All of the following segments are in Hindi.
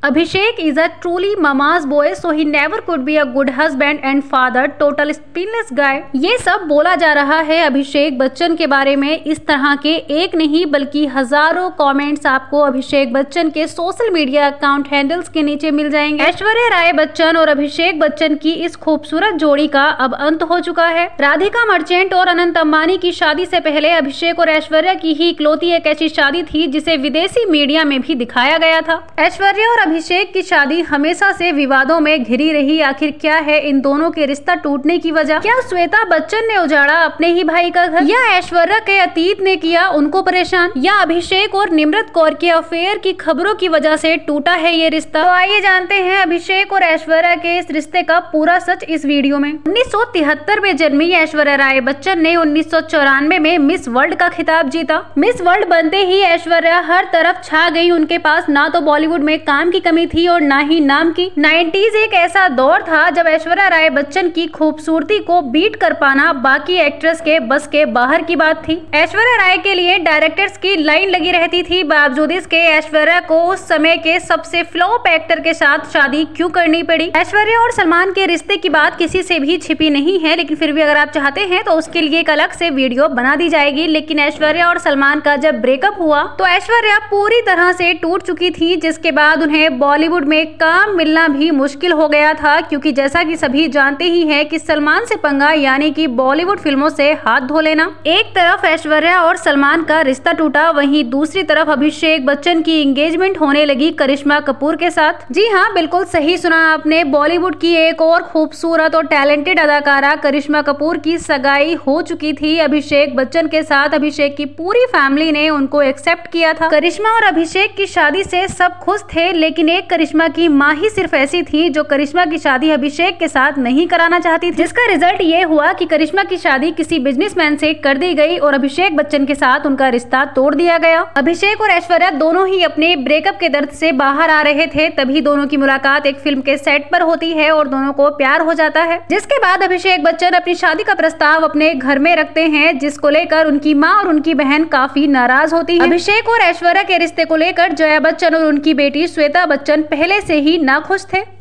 Abhishek is a truly mama's boy, so he never could be a good husband and father. Total spineless guy. ये सब बोला जा रहा है अभिषेक बच्चन के बारे में। इस तरह के एक नहीं बल्कि हजारों कमेंट्स आपको अभिषेक बच्चन के सोशल मीडिया अकाउंट हैंडल्स के नीचे मिल जाएंगे। ऐश्वर्या राय बच्चन और अभिषेक बच्चन की इस खूबसूरत जोड़ी का अब अंत हो चुका है। राधिका मर्चेंट और अनंत अंबानी की शादी से पहले अभिषेक और ऐश्वर्या की ही इकलौती एक ऐसी शादी थी जिसे विदेशी मीडिया में भी दिखाया गया था। ऐश्वर्या और अभिषेक की शादी हमेशा से विवादों में घिरी रही। आखिर क्या है इन दोनों के रिश्ता टूटने की वजह? क्या श्वेता बच्चन ने उजाड़ा अपने ही भाई का घर, या ऐश्वर्या के अतीत ने किया उनको परेशान, या अभिषेक और निम्रत कौर के अफेयर की खबरों की वजह से टूटा है ये रिश्ता? तो आइए जानते हैं अभिषेक और ऐश्वर्या के इस रिश्ते का पूरा सच इस वीडियो में। 1973 में जन्मी ऐश्वर्या राय बच्चन ने 1994 में मिस वर्ल्ड का खिताब जीता। मिस वर्ल्ड बनते ही ऐश्वर्या हर तरफ छा गई। उनके पास ना तो बॉलीवुड में काम की कमी थी और ना ही नाम की। 90s एक ऐसा दौर था जब ऐश्वर्या राय बच्चन की खूबसूरती को बीट कर पाना बाकी एक्ट्रेस के बस के बाहर की बात थी। ऐश्वर्या राय के लिए डायरेक्टर्स की लाइन लगी रहती थी। बावजूद इसके ऐश्वर्या को उस समय के सबसे फ्लॉप एक्टर के साथ शादी क्यों करनी पड़ी? ऐश्वर्या और सलमान के रिश्ते की बात किसी से भी छिपी नहीं है, लेकिन फिर भी अगर आप चाहते हैं तो उसके लिए एक अलग से वीडियो बना दी जाएगी। लेकिन ऐश्वर्या और सलमान का जब ब्रेकअप हुआ तो ऐश्वर्या पूरी तरह से टूट चुकी थी, जिसके बाद उन्हें बॉलीवुड में काम मिलना भी मुश्किल हो गया था, क्योंकि जैसा कि सभी जानते ही हैं कि सलमान से पंगा यानी कि बॉलीवुड फिल्मों से हाथ धो लेना। एक तरफ ऐश्वर्या और सलमान का रिश्ता टूटा, वहीं दूसरी तरफ अभिषेक बच्चन की एंगेजमेंट होने लगी करिश्मा कपूर के साथ। जी हाँ, बिल्कुल सही सुना आपने। बॉलीवुड की एक और खूबसूरत और टैलेंटेड अदाकारा करिश्मा कपूर की सगाई हो चुकी थी अभिषेक बच्चन के साथ। अभिषेक की पूरी फैमिली ने उनको एक्सेप्ट किया था। करिश्मा और अभिषेक की शादी से सब खुश थे, लेकिन एक करिश्मा की माँ ही सिर्फ ऐसी थी जो करिश्मा की शादी अभिषेक के साथ नहीं कराना चाहती थी, जिसका रिजल्ट ये हुआ कि करिश्मा की शादी किसी बिजनेसमैन से कर दी गई और अभिषेक बच्चन के साथ उनका रिश्ता तोड़ दिया गया। अभिषेक और ऐश्वर्या दोनों ही अपने ब्रेकअप के दर्द से बाहर आ रहे थे, तभी दोनों की मुलाकात एक फिल्म के सेट पर होती है और दोनों को प्यार हो जाता है। जिसके बाद अभिषेक बच्चन अपनी शादी का प्रस्ताव अपने घर में रखते हैं, जिसको लेकर उनकी माँ और उनकी बहन काफी नाराज होती है। अभिषेक और ऐश्वर्या के रिश्ते को लेकर जया बच्चन और उनकी बेटी श्वेता बच्चन पहले से ही नाखुश थे।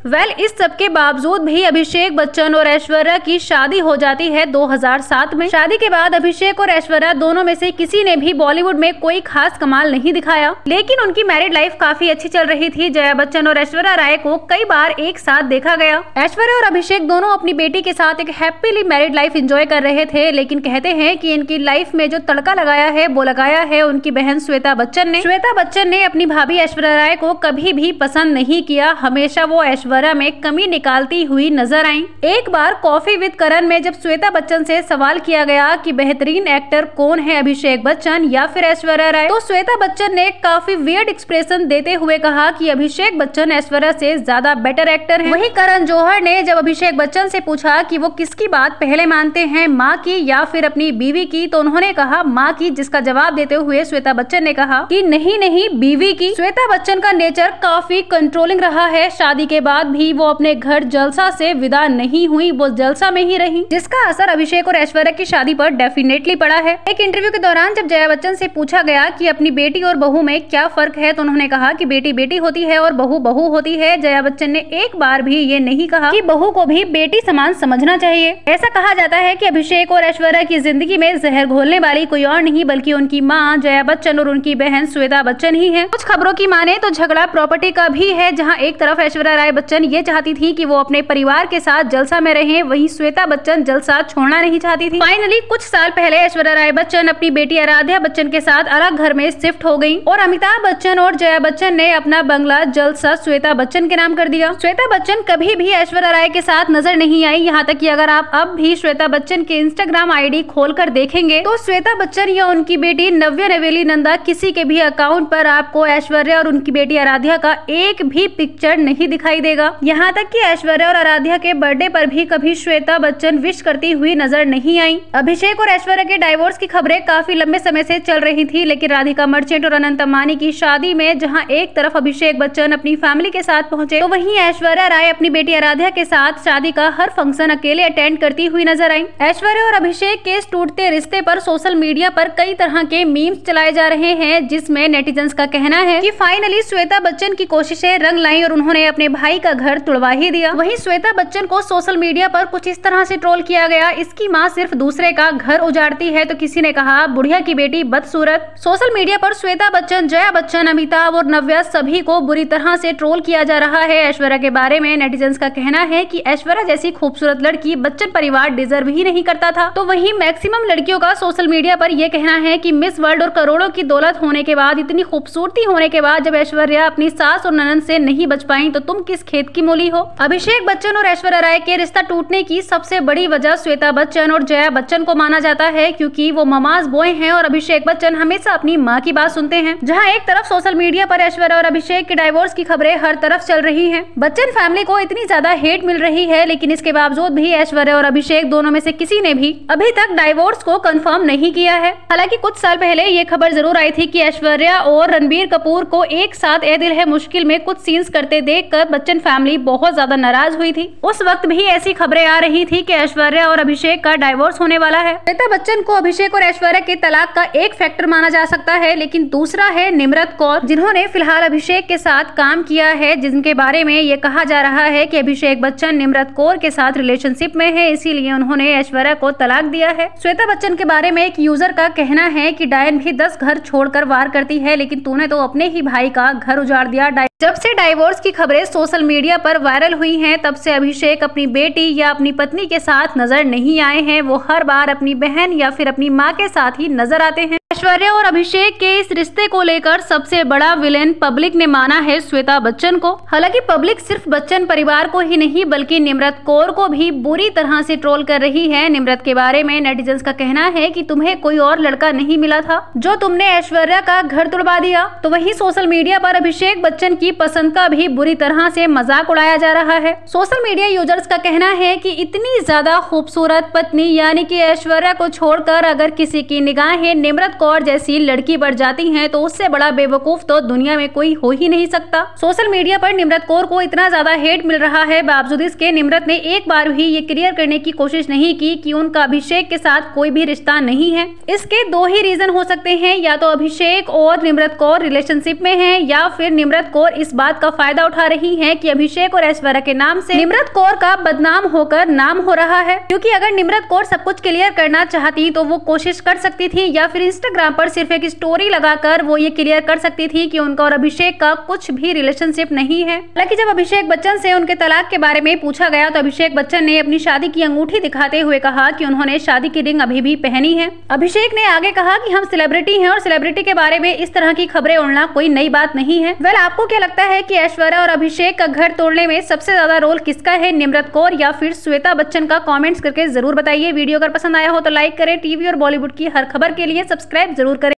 इस सब के बावजूद भी अभिषेक बच्चन और ऐश्वर्या की शादी हो जाती है 2007 में। शादी के बाद अभिषेक और ऐश्वर्या दोनों में से किसी ने भी बॉलीवुड में कोई खास कमाल नहीं दिखाया, लेकिन उनकी मैरिड लाइफ काफी अच्छी चल रही थी। जया बच्चन और ऐश्वर्या राय को कई बार एक साथ देखा गया। ऐश्वर्या और अभिषेक दोनों अपनी बेटी के साथ एक हैप्पीली मैरिड लाइफ एंजॉय कर रहे थे, लेकिन कहते हैं कि इनकी लाइफ में जो तड़का लगाया है वो लगाया है उनकी बहन श्वेता बच्चन ने। श्वेता बच्चन ने अपनी भाभी ऐश्वर्या राय को कभी भी पसंद नहीं किया। हमेशा वो ऐश्वर्या में कमी निकालती हुई नजर आई। एक बार कॉफी विद करण में जब श्वेता बच्चन से सवाल किया गया कि बेहतरीन एक्टर कौन है, अभिषेक बच्चन या फिर ऐश्वर्या राय, तो श्वेता बच्चन ने काफी वियर्ड एक्सप्रेशन देते हुए कहा कि अभिषेक बच्चन ऐश्वर्या से ज्यादा बेटर एक्टर हैं। वहीं करण जौहर ने जब अभिषेक बच्चन से पूछा कि वो किसकी बात पहले मानते हैं, माँ की या फिर अपनी बीवी की, तो उन्होंने कहा माँ की, जिसका जवाब देते हुए श्वेता बच्चन ने कहा कि नहीं बीवी की। श्वेता बच्चन का नेचर काफी कंट्रोलिंग रहा है। शादी के बाद भी वो अपने घर जलसा से विदा नहीं हुई, वो जलसा में ही रही, जिसका असर अभिषेक और ऐश्वर्या की शादी पर डेफिनेटली पड़ा है। एक इंटरव्यू के दौरान जब जया बच्चन से पूछा गया कि अपनी बेटी और बहू में क्या फर्क है, तो उन्होंने कहा कि बेटी बेटी होती है और बहू बहू होती है। जया बच्चन ने एक बार भी ये नहीं कहा कि बहू को भी बेटी समान समझना चाहिए। ऐसा कहा जाता है कि अभिषेक और ऐश्वर्या की जिंदगी में जहर घोलने वाली कोई और नहीं बल्कि उनकी माँ जया बच्चन और उनकी बहन श्वेता बच्चन ही है। कुछ खबरों की माने तो झगड़ा प्रॉपर्टी का भी है, जहाँ एक तरफ ऐश्वर्या राय बच्चन ये चाहती थी कि वो अपने परिवार के साथ जलसा में रहें, वहीं श्वेता बच्चन जलसा छोड़ना नहीं चाहती थी। फाइनली कुछ साल पहले ऐश्वर्या राय बच्चन अपनी बेटी आराध्या बच्चन के साथ अलग घर में शिफ्ट हो गई और अमिताभ बच्चन और जया बच्चन ने अपना बंगला जलसा श्वेता बच्चन के नाम कर दिया। श्वेता बच्चन कभी भी ऐश्वर्या राय के साथ नजर नहीं आई, यहाँ तक कि अगर आप अब भी श्वेता बच्चन के इंस्टाग्राम आईडी खोलकर देखेंगे तो श्वेता बच्चन या उनकी बेटी नव्या नवेली नंदा किसी के भी अकाउंट पर आपको ऐश्वर्या और उनकी बेटी आराध्या का एक भी पिक्चर नहीं दिखाई देगा। देगा। यहाँ तक कि ऐश्वर्या और आराध्या के बर्थडे पर भी कभी श्वेता बच्चन विश करती हुई नजर नहीं आई। अभिषेक और ऐश्वर्या के डाइवोर्स की खबरें काफी लंबे समय से चल रही थी, लेकिन राधिका मर्चेंट और अनंत अंबानी की शादी में जहां एक तरफ अभिषेक बच्चन अपनी फैमिली के साथ पहुंचे, तो वहीं ऐश्वर्या राय अपनी बेटी आराध्या के साथ शादी का हर फंक्शन अकेले अटेंड करती हुई नजर आई। ऐश्वर्या और अभिषेक के इस टूटते रिश्ते पर सोशल मीडिया पर कई तरह के मीम्स चलाए जा रहे हैं, जिसमें नेटिजन्स का कहना है कि फाइनली श्वेता बच्चन की कोशिशें रंग लाई और उन्होंने अपने भाई का घर तुड़वा ही दिया। वहीं श्वेता बच्चन को सोशल मीडिया पर कुछ इस तरह से ट्रोल किया गया, इसकी माँ सिर्फ दूसरे का घर उजाड़ती है, तो किसी ने कहा बुढ़िया की बेटी बदसूरत। सोशल मीडिया पर श्वेता बच्चन, जया बच्चन, अमिताभ और नव्या सभी को बुरी तरह से ट्रोल किया जा रहा है। ऐश्वर्या के बारे में नेटिजन्स का कहना है कि ऐश्वर्या जैसी खूबसूरत लड़की बच्चन परिवार डिजर्व ही नहीं करता था। तो वहीं मैक्सिमम लड़कियों का सोशल मीडिया पर यह कहना है कि मिस वर्ल्ड और करोड़ों की दौलत होने के बाद, इतनी खूबसूरती होने के बाद जब ऐश्वर्या अपनी सास और ननद से नहीं बच पाई, तो तुम किस खेत की मूली हो। अभिषेक बच्चन और ऐश्वर्या राय के रिश्ता टूटने की सबसे बड़ी वजह श्वेता बच्चन और जया बच्चन को माना जाता है, क्योंकि वो ममाज बॉय हैं और अभिषेक बच्चन हमेशा अपनी मां की बात सुनते हैं। जहां एक तरफ सोशल मीडिया पर ऐश्वर्या और अभिषेक के डाइवोर्स की खबरें हर तरफ चल रही हैं। बच्चन फैमिली को इतनी ज्यादा हेट मिल रही है, लेकिन इसके बावजूद भी ऐश्वर्या और अभिषेक दोनों में से किसी ने भी अभी तक डाइवोर्स को कंफर्म नहीं किया है। हालांकि कुछ साल पहले ये खबर जरूर आई थी कि ऐश्वर्या और रणबीर कपूर को एक साथ ए दिल है मुश्किल में कुछ सीन्स करते देखकर बच्चन फैमिली बहुत ज्यादा नाराज हुई थी। उस वक्त भी ऐसी खबरें आ रही थी कि ऐश्वर्या और अभिषेक का डाइवोर्स होने वाला है। श्वेता बच्चन को अभिषेक और ऐश्वर्या के तलाक का एक फैक्टर माना जा सकता है, लेकिन दूसरा है निम्रत कौर, जिन्होंने फिलहाल अभिषेक के साथ काम किया है, जिनके बारे में ये कहा जा रहा है कि अभिषेक बच्चन निम्रत कौर के साथ रिलेशनशिप में है, इसीलिए उन्होंने ऐश्वर्या को तलाक दिया है। श्वेता बच्चन के बारे में एक यूजर का कहना है कि डायन भी 10 घर छोड़कर वार करती है, लेकिन तूने तो अपने ही भाई का घर उजाड़ दिया। जब से डाइवोर्स की खबरें सोशल मीडिया पर वायरल हुई हैं, तब से अभिषेक अपनी बेटी या अपनी पत्नी के साथ नजर नहीं आए हैं। वो हर बार अपनी बहन या फिर अपनी मां के साथ ही नजर आते हैं। ऐश्वर्या और अभिषेक के इस रिश्ते को लेकर सबसे बड़ा विलेन पब्लिक ने माना है श्वेता बच्चन को। हालांकि पब्लिक सिर्फ बच्चन परिवार को ही नहीं बल्कि निम्रत कौर को भी बुरी तरह से ट्रोल कर रही है। निम्रत के बारे में नेटिजन्स का कहना है कि तुम्हें कोई और लड़का नहीं मिला था जो तुमने ऐश्वर्या का घर तुड़वा दिया। तो वहीं सोशल मीडिया पर अभिषेक बच्चन की पसंद का भी बुरी तरह से मजाक उड़ाया जा रहा है। सोशल मीडिया यूजर्स का कहना है कि इतनी ज्यादा खूबसूरत पत्नी यानी कि ऐश्वर्या को छोड़कर अगर किसी की निगाहें निम्रत कौर जैसी लड़की पर जाती हैं, तो उससे बड़ा बेवकूफ तो दुनिया में कोई हो ही नहीं सकता। सोशल मीडिया पर निम्रत कौर को इतना ज्यादा हेट मिल रहा है, बावजूद इसके निम्रत ने एक बार भी ये क्लियर करने की कोशिश नहीं की कि उनका अभिषेक के साथ कोई भी रिश्ता नहीं है। इसके दो ही रीजन हो सकते हैं, या तो अभिषेक और निम्रत कौर रिलेशनशिप में है, या फिर निम्रत कौर इस बात का फायदा उठा रही है कि अभिषेक और ऐश्वर्या के नाम से निम्रत कौर का बदनाम होकर नाम हो रहा है। क्योंकि अगर निम्रत कौर सब कुछ क्लियर करना चाहती तो वो कोशिश कर सकती थी, या फिर इंस्टाग्राम पर सिर्फ एक स्टोरी लगाकर वो ये क्लियर कर सकती थी कि उनका और अभिषेक का कुछ भी रिलेशनशिप नहीं है। हालांकि जब अभिषेक बच्चन से उनके तलाक के बारे में पूछा गया, तो अभिषेक बच्चन ने अपनी शादी की अंगूठी दिखाते हुए कहा कि उन्होंने शादी की रिंग अभी भी पहनी है। अभिषेक ने आगे कहा कि हम सेलिब्रिटी हैं और सेलिब्रिटी के बारे में इस तरह की खबरें उड़ना कोई नई बात नहीं है। वेल, आपको क्या लगता है कि ऐश्वर्या और अभिषेक का घर तोड़ने में सबसे ज्यादा रोल किसका है, निम्रत कौर या फिर श्वेता बच्चन का? कमेंट्स करके जरूर बताइए। वीडियो अगर पसंद आया हो तो लाइक करें। टीवी और बॉलीवुड की हर खबर के लिए सब्सक्राइब जरूर करें।